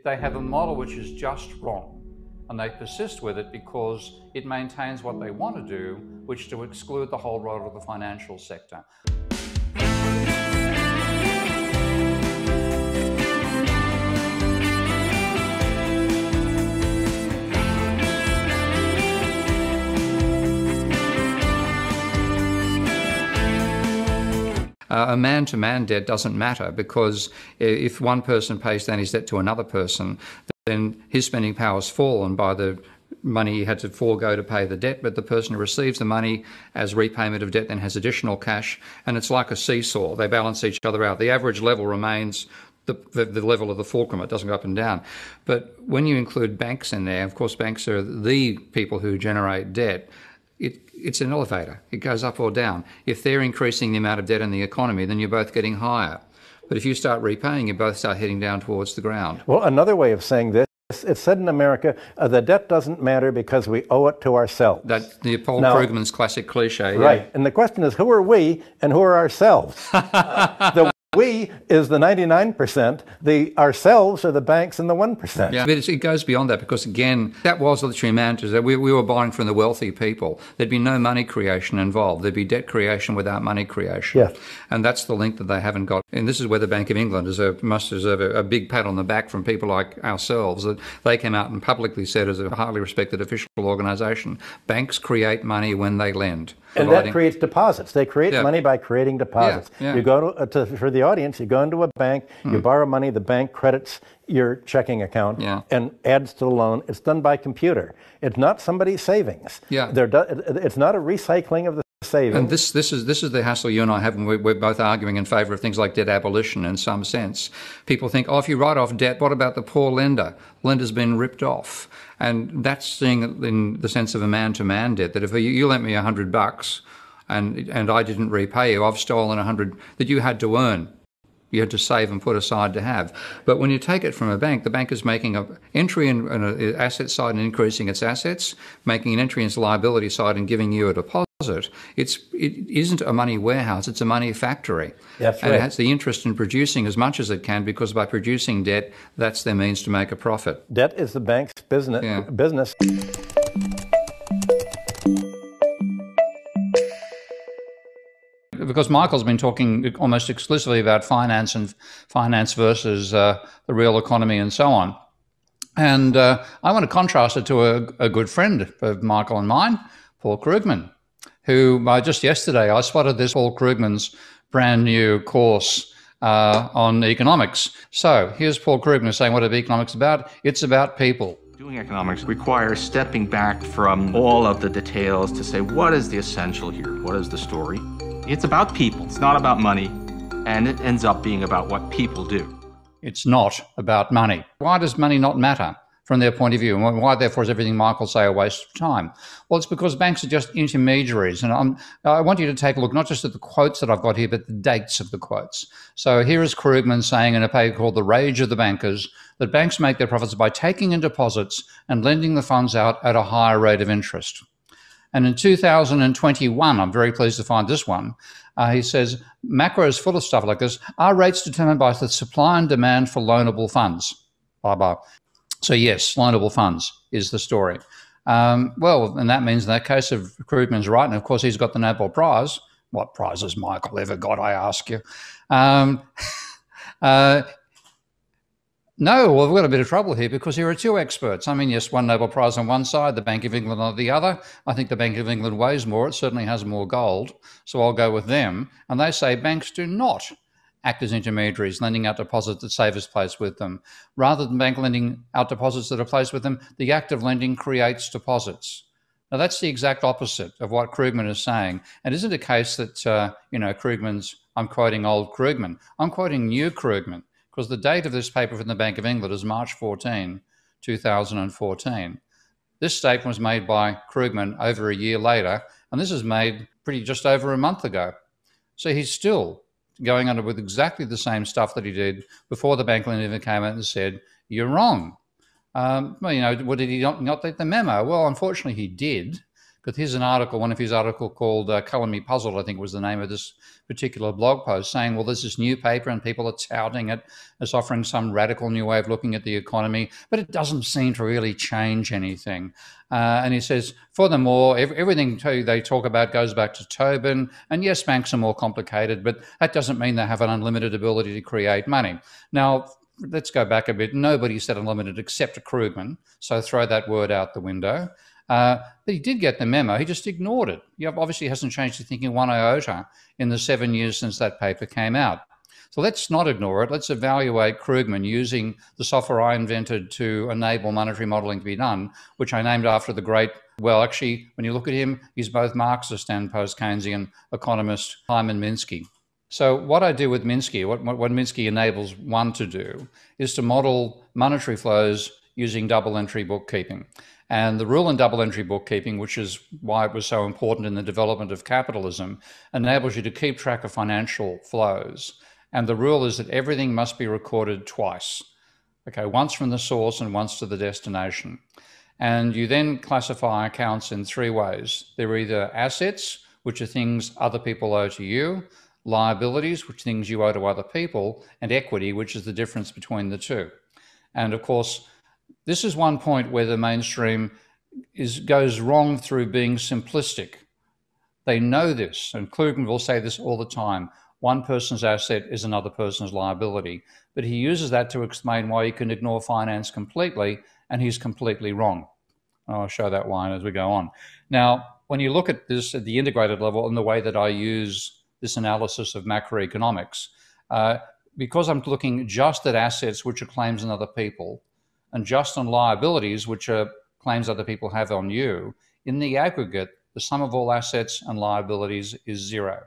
they have a model which is just wrong, and they persist with it because it maintains what they want to do, which is to exclude the whole role of the financial sector. A man-to-man debt doesn't matter, because if one person pays down his debt to another person, then his spending power has fallen by the money he had to forego to pay the debt, but the person who receives the money as repayment of debt then has additional cash, and it's like a seesaw. They balance each other out. The average level remains the level of the fulcrum. It doesn't go up and down. But when you include banks in there, of course banks are the people who generate debt. It's an elevator. It goes up or down. If they're increasing the amount of debt in the economy, then you're both getting higher. But if you start repaying, you both start heading down towards the ground. Well, another way of saying this, it's said in America, the debt doesn't matter because we owe it to ourselves. That's Paul Krugman's classic cliche. Right. Yeah. And the question is, who are we and who are ourselves? The we is the 99%, the ourselves are the banks and the 1%. Yeah, but it goes beyond that, because again, that was literally managed that we were buying from the wealthy people. There'd be no money creation involved. There'd be debt creation without money creation. Yes. And that's the link that they haven't got. And this is where the Bank of England must deserve a big pat on the back from people like ourselves, that they came out and publicly said, as a highly respected official organisation, banks create money when they lend. And that creates deposits. They create money by creating deposits. Yeah. You go for the audience, you go into a bank, you borrow money, the bank credits your checking account and adds to the loan. It's done by computer. It's not somebody's savings. Yeah. It's not a recycling of the savings. And this is the hassle you and I have, and we're both arguing in favour of things like debt abolition in some sense. People think, if you write off debt, what about the poor lender? Lender's been ripped off. And that's seeing it in the sense of a man-to-man debt, that if you lent me $100 and I didn't repay you, I've stolen $100 that you had to earn. You had to save and put aside to have. But when you take it from a bank, the bank is making an entry in an asset side and increasing its assets, making an entry in its liability side and giving you a deposit. It isn't a money warehouse, it's a money factory. That's and right. It has the interest in producing as much as it can, because by producing debt, that's their means to make a profit. Debt is the bank's business. Because Michael's been talking almost exclusively about finance and finance versus the real economy and so on. And I want to contrast it to a good friend of Michael and mine, Paul Krugman, who just yesterday I spotted this Paul Krugman's brand new course on economics. So here's Paul Krugman saying, what are economics about? It's about people. Doing economics requires stepping back from all of the details to say, what is the essential here? What is the story? It's about people. It's not about money, and it ends up being about what people do. It's not about money. Why does money not matter from their point of view? And why, therefore, is everything Michael say a waste of time? Well, it's because banks are just intermediaries. And I want you to take a look, not just at the quotes that I've got here, but the dates of the quotes. So here is Krugman saying in a paper called The Rage of the Bankers that banks make their profits by taking in deposits and lending the funds out at a higher rate of interest. And in 2021, I'm very pleased to find this one, he says, macro is full of stuff like this. Are rates determined by the supply and demand for loanable funds? Blah, blah. So yes, loanable funds is the story. Well, and that means in that case, if Krugman's right, and of course he's got the Nobel Prize. What prize has Michael ever got, I ask you? No, well, we've got a bit of trouble here, because here are two experts. I mean, yes, one Nobel Prize on one side, the Bank of England on the other. I think the Bank of England weighs more. It certainly has more gold. So I'll go with them. And they say banks do not act as intermediaries, lending out deposits that savers place with them. Rather than bank lending out deposits that are placed with them, the act of lending creates deposits. Now, that's the exact opposite of what Krugman is saying. And isn't it a case that, Krugman's, I'm quoting old Krugman, I'm quoting new Krugman, because the date of this paper from the Bank of England is March 14, 2014. This statement was made by Krugman over a year later, and this is made just over a month ago. So he's still going under with exactly the same stuff that he did before the Bank of England even came out and said, you're wrong. Did he not get the memo? Well, unfortunately he did, But here's an article, one of his articles called Colour Me Puzzled, I think was the name of this particular blog post, saying, well, there's this new paper and people are touting it as offering some radical new way of looking at the economy, but it doesn't seem to really change anything. And he says, furthermore, everything they talk about goes back to Tobin, and yes, banks are more complicated, but that doesn't mean they have an unlimited ability to create money. Now, let's go back a bit. Nobody said unlimited except Krugman, so throw that word out the window. But he did get the memo. He just ignored it. He obviously hasn't changed his thinking one iota in the 7 years since that paper came out. So let's not ignore it. Let's evaluate Krugman using the software I invented to enable monetary modeling to be done, which I named after the great, well, actually, when you look at him, he's both Marxist and post-Keynesian economist Hyman Minsky. So what I do with Minsky, what Minsky enables one to do, is to model monetary flows using double-entry bookkeeping. And the rule in double-entry bookkeeping, which is why it was so important in the development of capitalism, enables you to keep track of financial flows. And the rule is that everything must be recorded twice. Okay, once from the source and once to the destination. And you then classify accounts in three ways. They're either assets, which are things other people owe to you, liabilities, which are things you owe to other people, and equity, which is the difference between the two. And of course, this is one point where the mainstream goes wrong through being simplistic. They know this, and Krugman will say this all the time. One person's asset is another person's liability. But he uses that to explain why he can ignore finance completely, and he's completely wrong. I'll show that line as we go on. Now, when you look at this at the integrated level and the way that I use this analysis of macroeconomics, because I'm looking just at assets which are claims on other people, and just on liabilities, which are claims other people have on you, in the aggregate, the sum of all assets and liabilities is zero.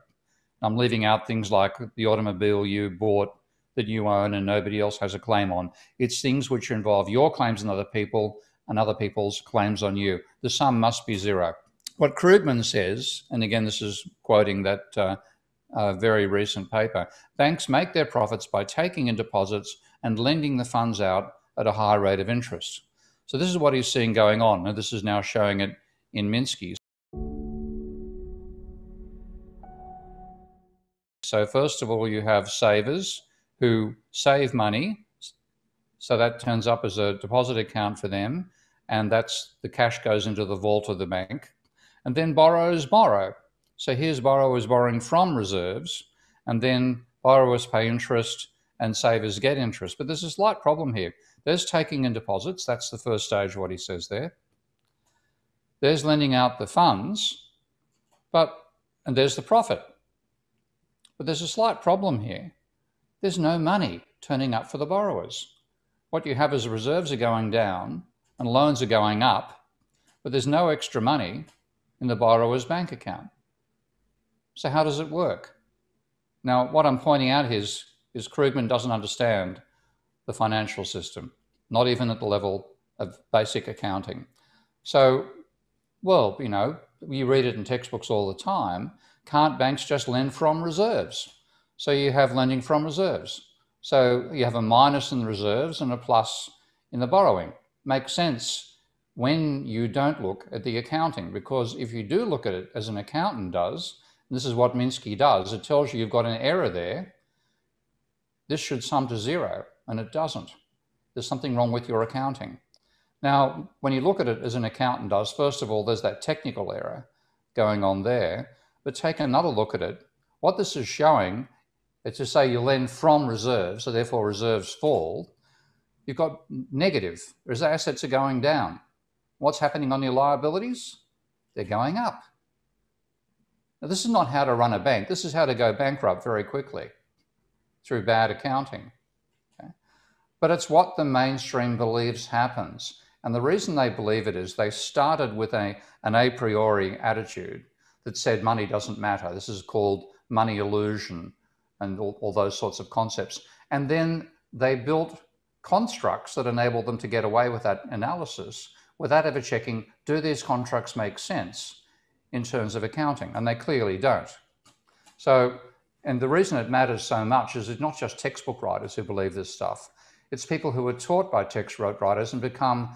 I'm leaving out things like the automobile you bought that you own and nobody else has a claim on. It's things which involve your claims on other people and other people's claims on you. The sum must be zero. What Krugman says, and again, this is quoting that very recent paper, banks make their profits by taking in deposits and lending the funds out at a high rate of interest. So this is what he's seeing going on, and this is now showing it in Minsky. So first of all, you have savers who save money, so that turns up as a deposit account for them, and that's the cash goes into the vault of the bank. And then borrowers borrow. So here's borrowers borrowing from reserves, and then borrowers pay interest and savers get interest. But there's a slight problem here. There's taking in deposits. That's the first stage of what he says there. There's lending out the funds, and there's the profit. But there's a slight problem here. There's no money turning up for the borrowers. What you have is reserves are going down and loans are going up, but there's no extra money in the borrower's bank account. So how does it work? Now, what I'm pointing out is Krugman doesn't understand the financial system, not even at the level of basic accounting. So, well, you know, you read it in textbooks all the time. Can't banks just lend from reserves? So you have lending from reserves. So you have a minus in the reserves and a plus in the borrowing. Makes sense when you don't look at the accounting, because if you do look at it as an accountant does, and this is what Minsky does, it tells you you've got an error there. This should sum to zero, and it doesn't. There's something wrong with your accounting. Now, when you look at it as an accountant does, first of all, there's that technical error going on there, but take another look at it. What this is showing, it's to say you lend from reserves, so therefore reserves fall. You've got negative. As assets are going down. What's happening on your liabilities? They're going up. Now, this is not how to run a bank. This is how to go bankrupt very quickly through bad accounting. Okay? But it's what the mainstream believes happens. And the reason they believe it is they started with an a priori attitude that said money doesn't matter. This is called money illusion and all those sorts of concepts. And then they built constructs that enable them to get away with that analysis without ever checking, do these constructs make sense in terms of accounting? And they clearly don't. So, and the reason it matters so much is it's not just textbook writers who believe this stuff. It's people who are taught by textbook writers and become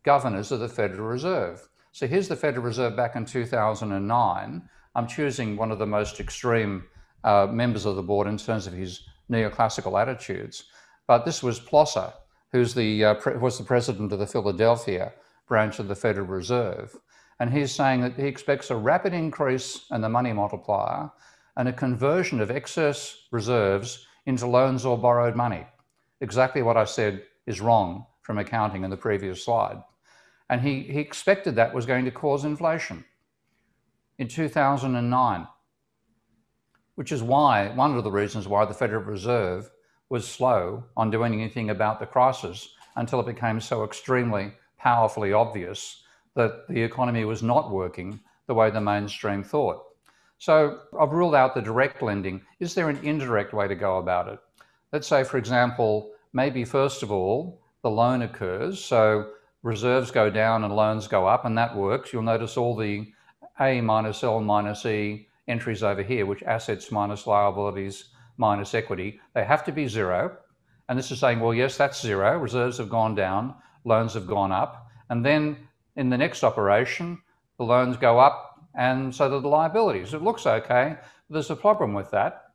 governors of the Federal Reserve. So here's the Federal Reserve back in 2009. I'm choosing one of the most extreme members of the board in terms of his neoclassical attitudes. But this was Plosser, who's was the president of the Philadelphia branch of the Federal Reserve. And he's saying that he expects a rapid increase in the money multiplier and a conversion of excess reserves into loans or borrowed money. Exactly what I said is wrong from accounting in the previous slide. And he expected that was going to cause inflation in 2009, which is why, one of the reasons why the Federal Reserve was slow on doing anything about the crisis until it became so extremely powerfully obvious that the economy was not working the way the mainstream thought. So I've ruled out the direct lending. Is there an indirect way to go about it? Let's say, for example, maybe first of all, the loan occurs. So reserves go down and loans go up, and that works. You'll notice all the A minus L minus E entries over here, which assets minus liabilities minus equity, they have to be zero. And this is saying, well, yes, that's zero. Reserves have gone down, loans have gone up. And then in the next operation, the loans go up, and so do the liabilities. It looks okay, but there's a problem with that.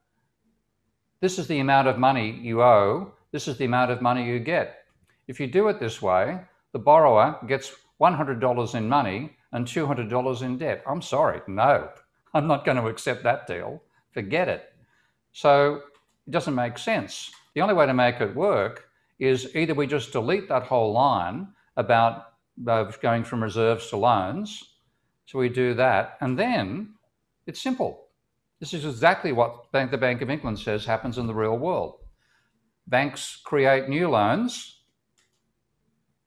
This is the amount of money you owe. This is the amount of money you get. If you do it this way, the borrower gets $100 in money and $200 in debt. I'm sorry, no, I'm not going to accept that deal. Forget it. So it doesn't make sense. The only way to make it work is either we just delete that whole line about going from reserves to loans. So we do that, and then it's simple. This is exactly what the Bank of England says happens in the real world. Banks create new loans.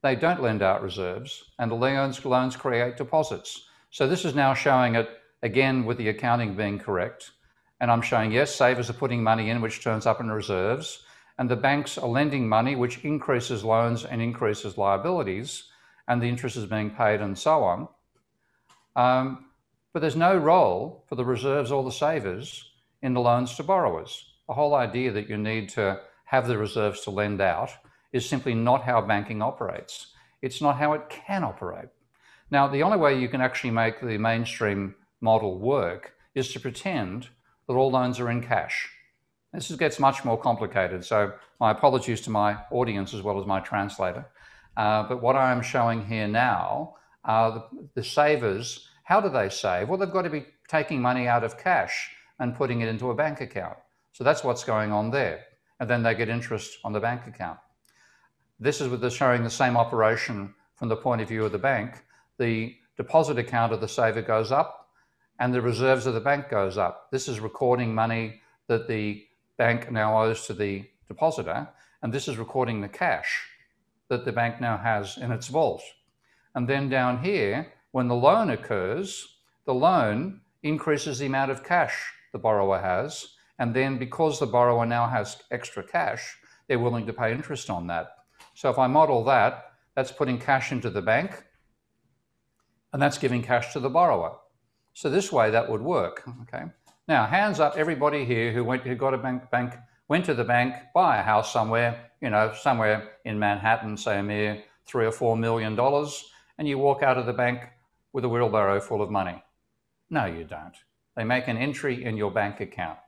They don't lend out reserves, and the loans create deposits. So this is now showing it again with the accounting being correct. And I'm showing, yes, savers are putting money in, which turns up in reserves, and the banks are lending money, which increases loans and increases liabilities, and the interest is being paid and so on. But there's no role for the reserves or the savers in the loans to borrowers. The whole idea that you need to have the reserves to lend out is simply not how banking operates. It's not how it can operate. Now, the only way you can actually make the mainstream model work is to pretend that all loans are in cash. This gets much more complicated, so my apologies to my audience as well as my translator. But what I am showing here now are the savers. How do they save? Well, they've got to be taking money out of cash and putting it into a bank account. So that's what's going on there. And then they get interest on the bank account. This is showing the same operation from the point of view of the bank. The deposit account of the saver goes up and the reserves of the bank goes up. This is recording money that the bank now owes to the depositor, and this is recording the cash that the bank now has in its vault. And then down here, when the loan occurs, the loan increases the amount of cash the borrower has, and then because the borrower now has extra cash, they're willing to pay interest on that. So if I model that, that's putting cash into the bank, and that's giving cash to the borrower. So this way that would work, okay? Now, hands up everybody here who went to the bank, buy a house somewhere, somewhere in Manhattan, say a mere $3 or $4 million, and you walk out of the bank with a wheelbarrow full of money. No, you don't. They make an entry in your bank account.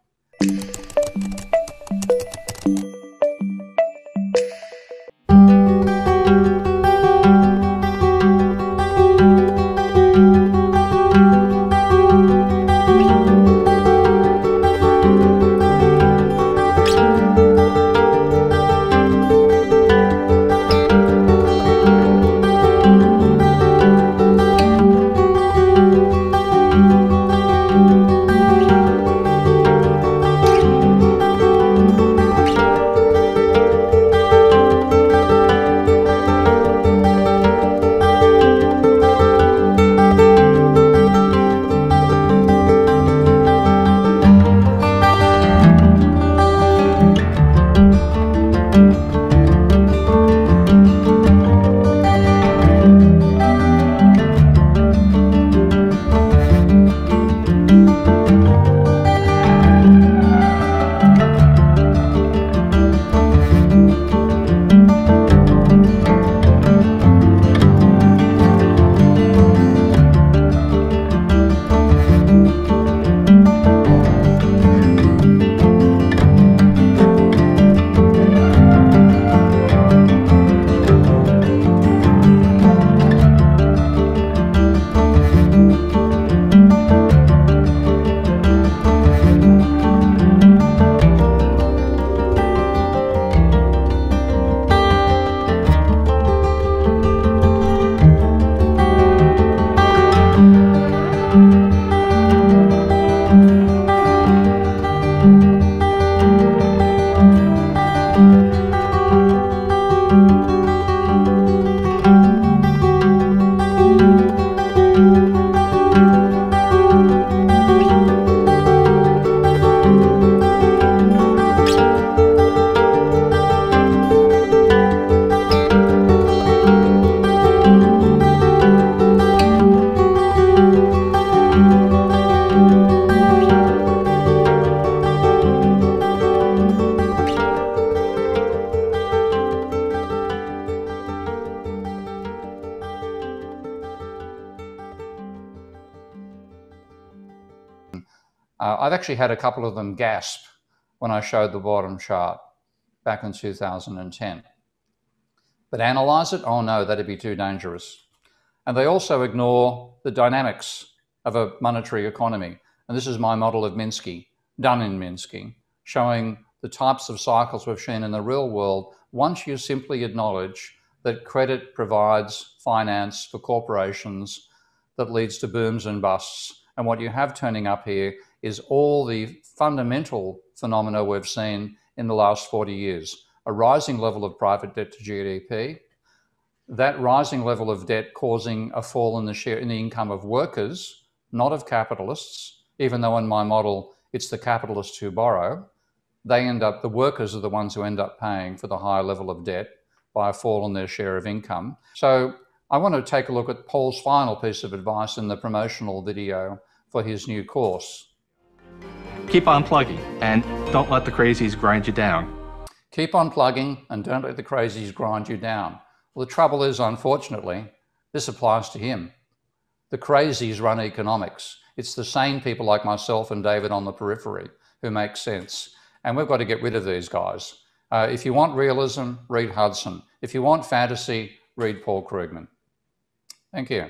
I've actually had a couple of them gasp when I showed the bottom chart back in 2010. But analyse it? Oh no, that'd be too dangerous. And they also ignore the dynamics of a monetary economy. And this is my model of Minsky, done in Minsky, showing the types of cycles we've seen in the real world once you simply acknowledge that credit provides finance for corporations that leads to booms and busts. And what you have turning up here is all the fundamental phenomena we've seen in the last 40 years. A rising level of private debt to GDP, that rising level of debt causing a fall in the share in the income of workers, not of capitalists, even though in my model it's the capitalists who borrow. The workers are the ones who end up paying for the higher level of debt by a fall in their share of income. So I want to take a look at Paul's final piece of advice in the promotional video for his new course. Keep on plugging and don't let the crazies grind you down. Keep on plugging and don't let the crazies grind you down. Well, the trouble is, unfortunately, this applies to him. The crazies run economics. It's the sane people like myself and David on the periphery who make sense. And we've got to get rid of these guys. If you want realism, read Hudson. If you want fantasy, read Paul Krugman. Thank you.